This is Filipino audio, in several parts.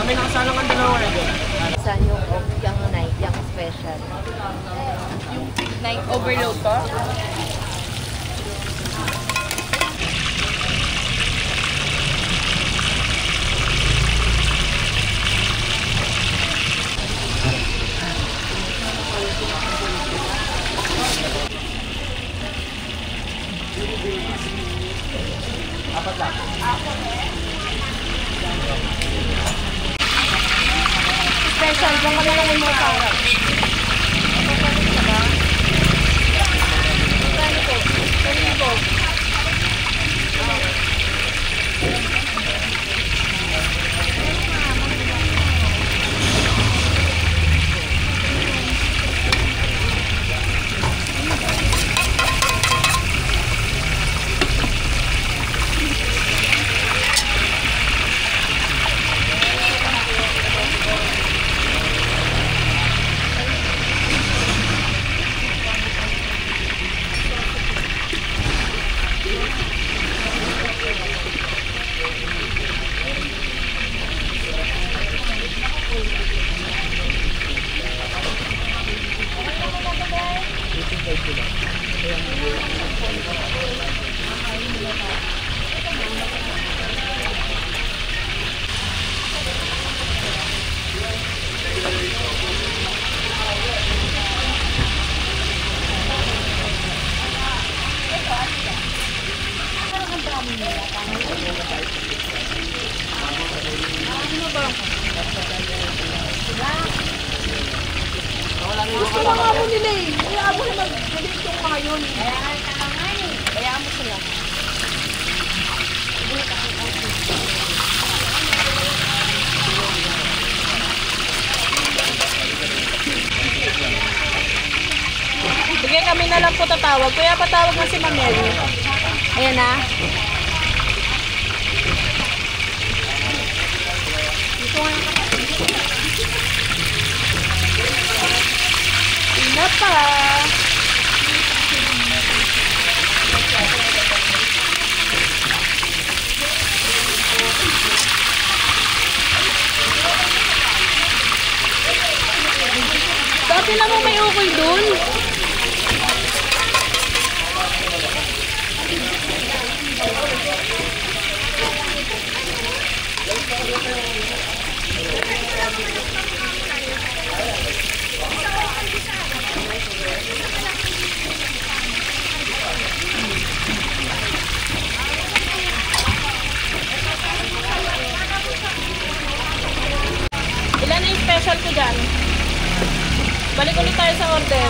may nakasalang ang dalawa eh. Saan yung night, yung special? Yung night overload to? Apat lang. Special, dyan ka na lang yung mga sarap. Gusto mga mo nila eh. Kaya mo na mag-galit yung mga yun. Kaya mo sila. Sige, kami na lang po tatawag. Kuya, patawag na si Ma'am Mary. Ayan na. Dito nga na. Ina pa. Dati lang mo may ukol dun. Ilan na yung special ko dyan? Balik ulit tayo sa order.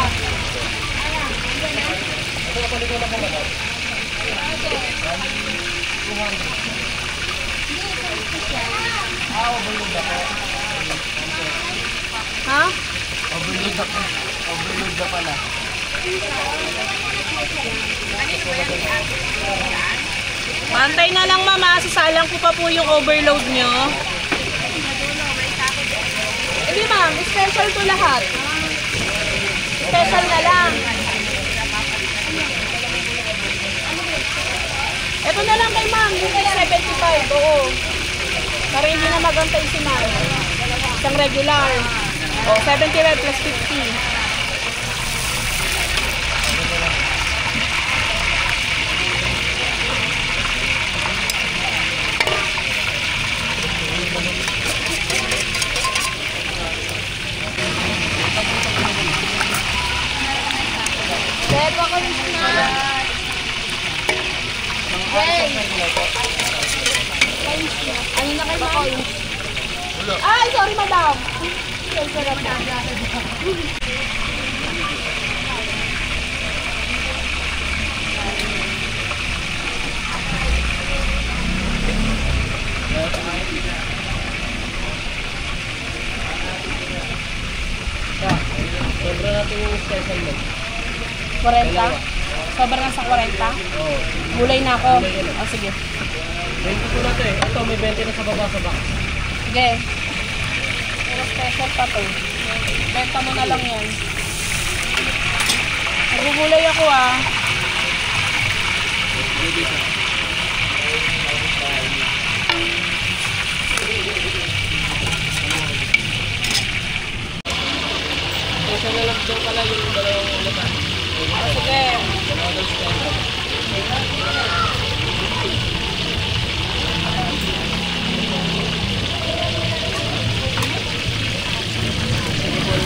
Ha? Overload ako. Overload na pala. Mantay na lang mama, sasalang ko pa po yung overload nyo. Hindi ma'am, special to lahat. Special na lang. Ito na lang kay ma'am, yung kay 75, oo. Para hindi na magantay si ma'am. Isang regular. O, 75 plus 50. Beba ko rin na. Hey! Ano na kayo ako? Ay, sorry madam. Sorry madam. Sobra natin yung special mo. 40? Sobra na sa 40? Oo. Gulay na ako. O, sige. 20 ko na to eh. Ito, may 20 na sa baba sa box. Sige. Pero special pa to. Benta mo na lang yan. Nagugulay ako ah. lang yung dalawang ulitan. Sige. Models standard.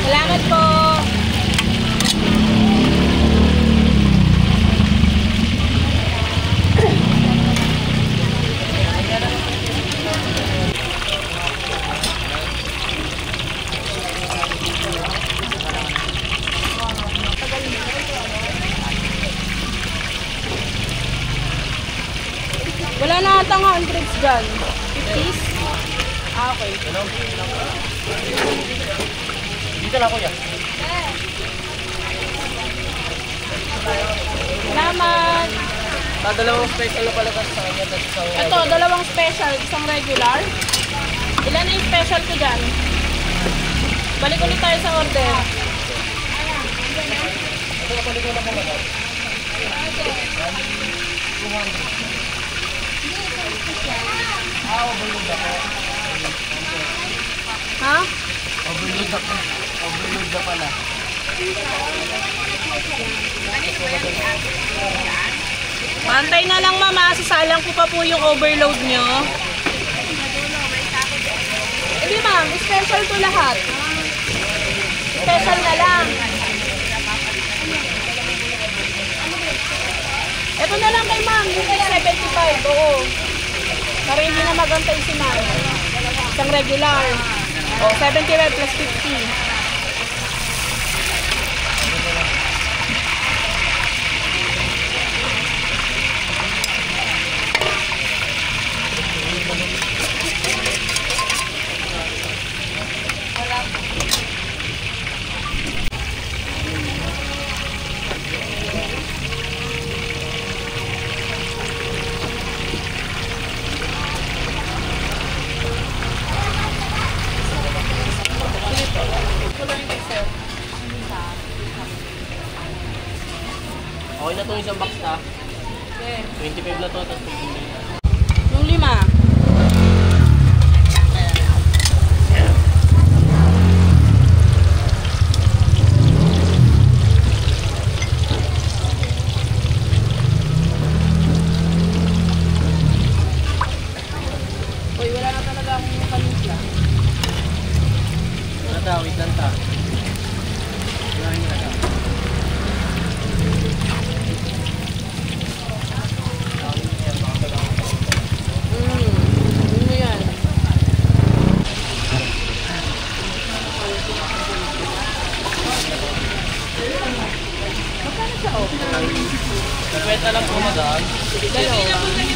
Salamat po. Wala na atang hundreds dyan. 50s? Ah, okay. Dito na kuya. Salamat. Dalawang special na pala sa kanya. Tapos isang Ito, dalawang special, isang regular. Ilan na yung special ko dyan? Balik ulit tayo sa order. ito na pala ko na pamagat. Overload ako. Ha? Overload ako. Overload na pala. Pantay na lang mama, sasalang ko pa po yung overload nyo. Hindi ma'am, special to lahat. Special na lang. Ito na lang kay ma'am, yung kay 75, oo. Para hindi na magantay si ma'am. Isang regular. O, 75 plus 50. Okay na itong isang box na. 25 na ito. Tapos 15 Yung 5. Uy, wala na talaga akong kanila. Wait lang ta. Wala na. Ano yan? Magkano siya, oh? Kwenta lang po madaan. Dalawa.